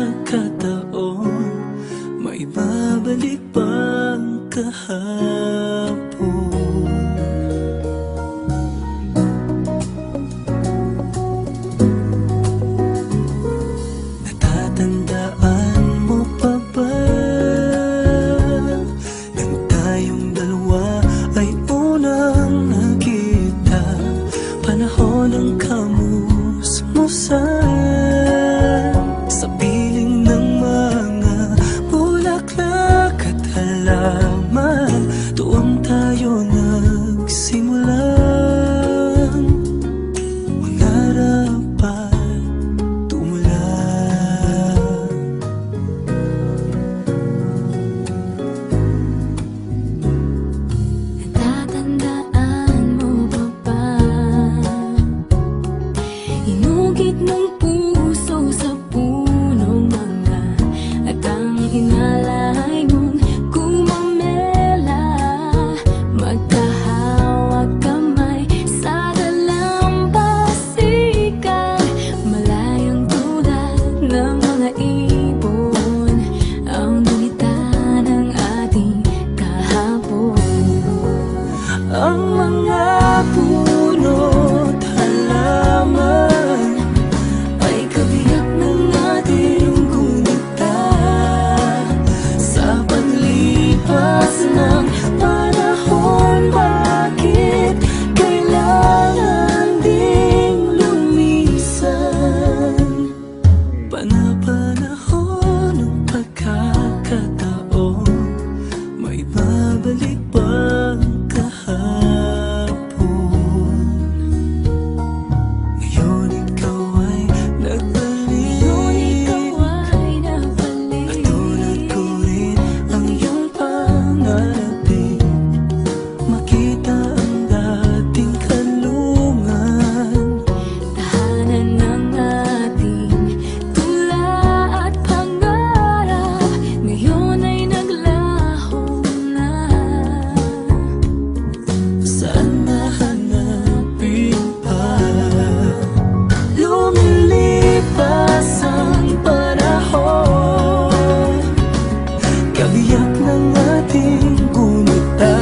pagkakataon, maibabalik bang kahapon? Natatandaan mo pa ba nang tayong dalawa ay unang nakita? Panahon ng kamusmusan sa piling ng mga bulaklak at halaman. Doon tayo nagsimulang mangarap at tumulang. Natatandaan mo ba ba? Inugit ng puso sa punong mangga at ang hinalay mong gumamela. Magkahawag kamay sa dalampasigan, malayang tulad ng mga ibon ang gunita ng ating kahapon. Ang mga puno't halaman ay kabiyak ng ating gunita. Sa paglipas ng panahon, bakit kailangan ding lumisan? Panapanahon ng pagkakataon, maibabalik bang kahapon? Ngayon ikaw ay nagbalik, at tulad ko rin ang iyong pangarapin. Makita ang dating kanlungan, Tahanan ng ating tula at pangarap, ngayon ay naglaho na. saan nahanapin pa? Lumilipas ang panahon, kabiyak ng ating gunita.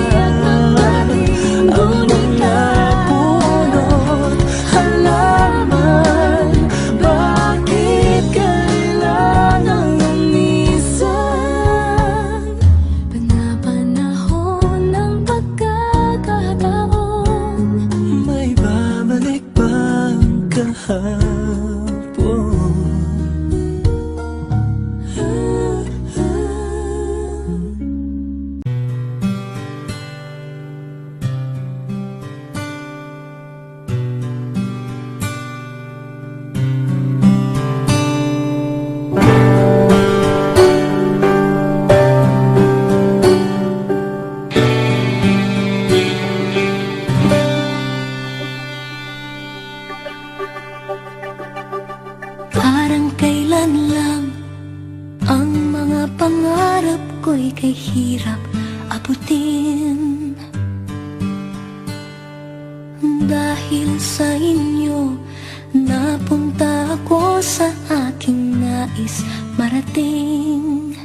Ang mga puno't halaman, bakit kailangang lumisan? Panapanahon ng pagkakataon, May babalik bang kahapon? parang kailan lang ang mga pangarap ko'y kay hirap abutin. Dahil sa inyo, napunta ako sa aking nais marating.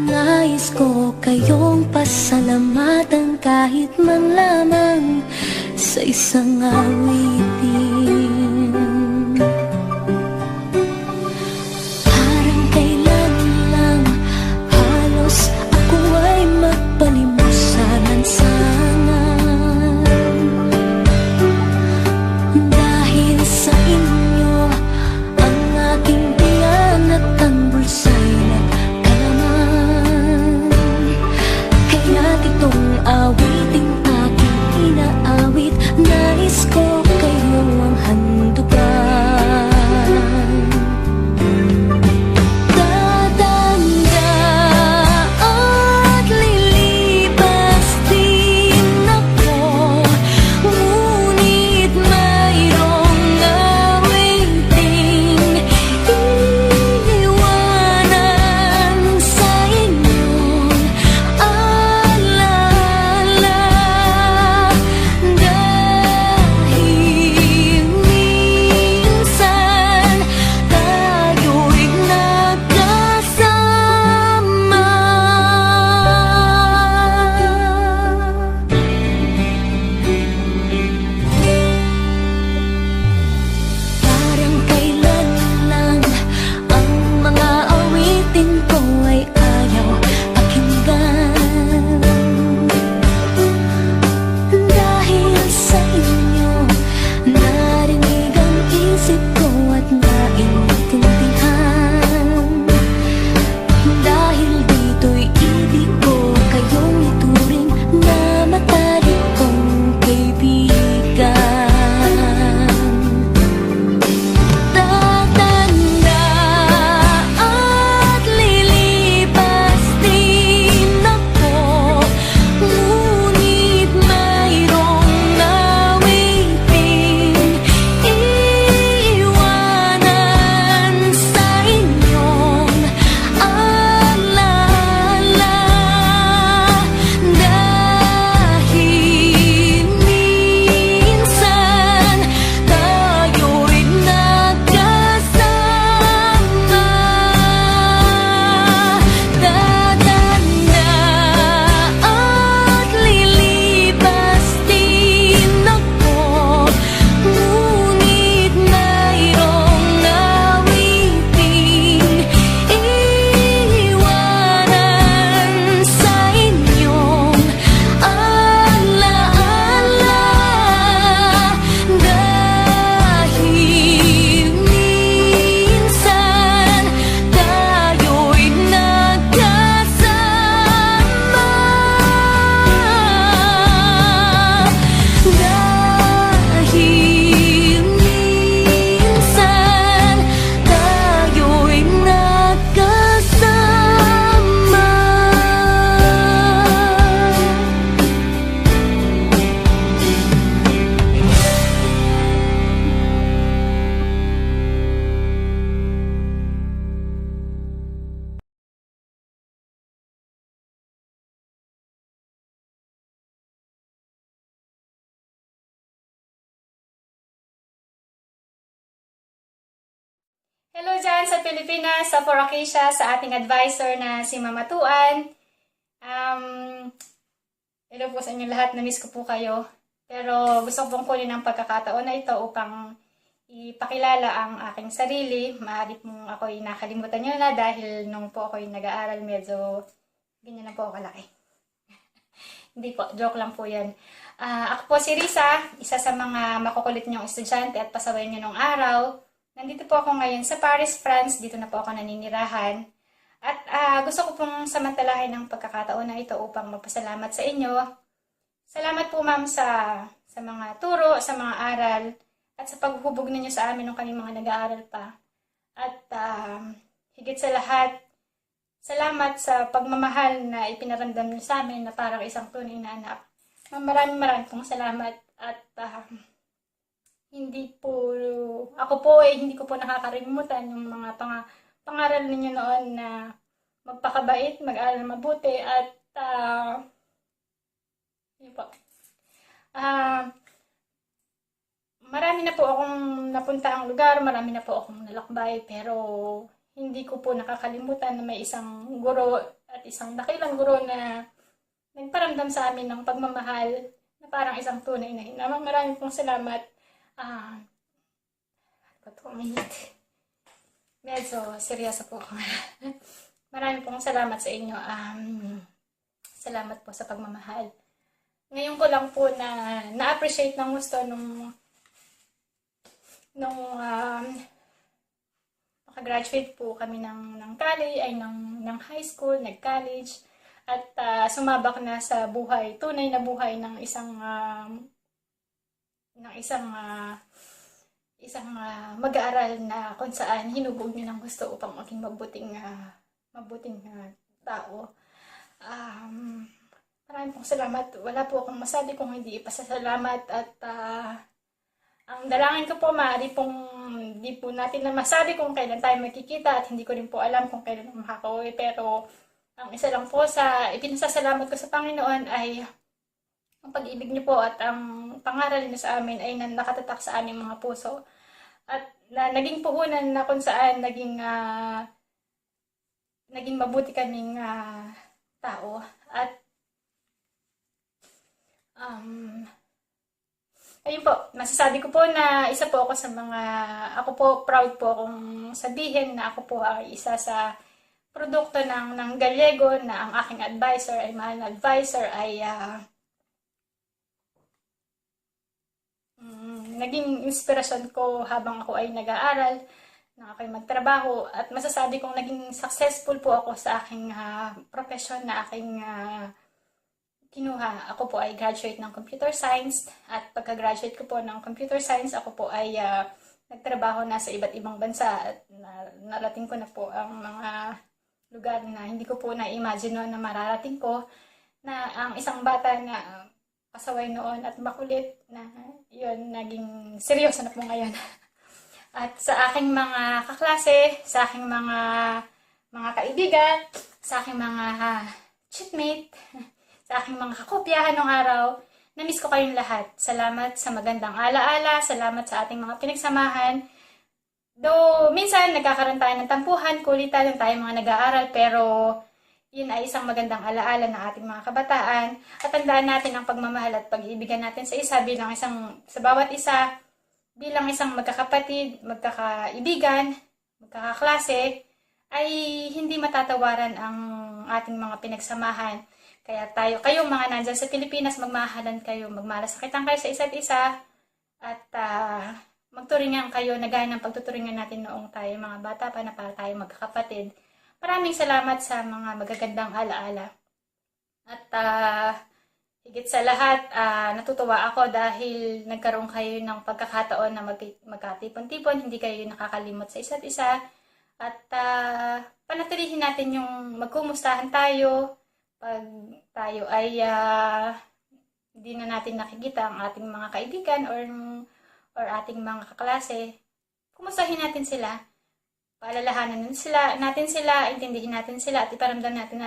Nais ko kayong pasalamatan kahit man lamang sa isang awitin. Parang kailan lang halos ako ay magpalimos sa lansangan. Dahil sa inyo, ang aking tiyan at ang bulsa'y nagkalaman. Kaya't itong awiting aking inaawit, nais ko kayo Hello dyan sa Pilipinas, sa Foracacia, sa ating advisor na si Mama Tuan. Hello po sa inyo lahat, na-miss ko po kayo. Pero gusto ko pong kunin ang pagkakataon na ito upang ipakilala ang aking sarili. Maaari pong ako'y nakalimutan nyo na dahil nung po ako'y nag-aaral medyo ganyan na po ako kalaki. Hindi po, joke lang po yan. Ako po si Risa, isa sa mga makukulit niyong estudyante at pasaway niyo nung araw. Nandito po ako ngayon sa Paris, France. Dito na po ako naninirahan. At gusto ko pong samantalahin ng pagkakataon na ito upang magpasalamat sa inyo. Salamat po ma'am sa mga turo, sa mga aral, at sa paghubog ninyo sa amin nung kami mga nag-aaral pa. At higit sa lahat, salamat sa pagmamahal na ipinaramdam niyo sa amin na parang isang tunay na anak. Maraming pong salamat at hindi ko po nakakalimutan yung mga pangaral ninyo noon na magpakabait, mag-aral mabuti at yun po. Marami na po akong napuntaang lugar, marami na po akong nalakbay, pero hindi ko po nakakalimutan na may isang guro at isang dakilang guro na nagparamdam sa amin ng pagmamahal na parang isang tunay na ina. Maraming pong salamat. Medyo seryoso po ako. Maraming pong salamat sa inyo. Salamat po sa pagmamahal. Ngayon ko lang po na-appreciate ng gusto nung makagraduate po kami ng college, ay ng high school, nag-college, at sumabak na sa buhay, tunay na buhay ng isang mag-aaral na kung saan hinubog niyo ng gusto upang maging mabuting tao. Maraming pong salamat. Wala po akong masabi kung hindi ipasasalamat at ang dalangin ko po, maaari pong hindi po natin na masabi kung kailan tayo magkikita at hindi ko rin po alam kung kailan makakauwi, pero ang isa lang po sa ipinasasalamat ko sa Panginoon ay ang pag-ibig niyo po at ang pangaral niyo sa amin ay nakatatak sa aming mga puso. At naging puhunan na kung saan naging mabuti kaming tao. At ayun po, masasabi ko po na isa po ako sa ako po, proud po akong sabihin na ako po ay isa sa produkto ng Gallego na ang aking advisor ay mahal na advisor ay naging inspirasyon ko habang ako ay nag-aaral, na ako'y magtrabaho, at masasabi kong naging successful po ako sa aking profession na aking kinuha. Ako po ay graduate ng computer science, at pagka-graduate ko po ng computer science, ako po ay nagtrabaho na sa iba't ibang bansa at narating ko na po ang mga lugar na hindi ko po na-imagine noon na mararating ko, na ang isang bata na pasaway noon at makulit na yun, naging seryoso na po ngayon. At sa aking mga kaklase, sa aking mga kaibigan, sa aking mga chipmate, sa aking mga kakopyahan ng araw, na-miss ko kayong lahat. Salamat sa magandang alaala, salamat sa ating mga pinagsamahan. Though minsan nagkakaroon tayo ng tampuhan, kulitan tayo mga nag-aaral, pero yun ay isang magandang alaala ng ating mga kabataan. At tandaan natin ang pagmamahal at pag-iibigan natin sa isa sa bawat isa, bilang isang magkakapatid, magkakaibigan, magkakaklase, ay hindi matatawaran ang ating mga pinagsamahan. Kaya kayong mga nandyan sa Pilipinas, magmahalan kayo, magmalasakitan kayo sa isa't isa, at magturingan kayo na gaya ng pagtuturingan natin noong tayo mga bata pa na para tayo magkakapatid. Maraming salamat sa mga magagandang alaala. At higit sa lahat, natutuwa ako dahil nagkaroon kayo ng pagkakataon na magkatipon-tipon, hindi kayo nakakalimot sa isa't isa. At panatilihin natin yung magkumustahan tayo pag tayo ay hindi na natin nakikita ang ating mga kaibigan or ating mga kaklase. Kumustahin natin sila, paalalahanan natin sila, intindihin natin sila, at iparamdam natin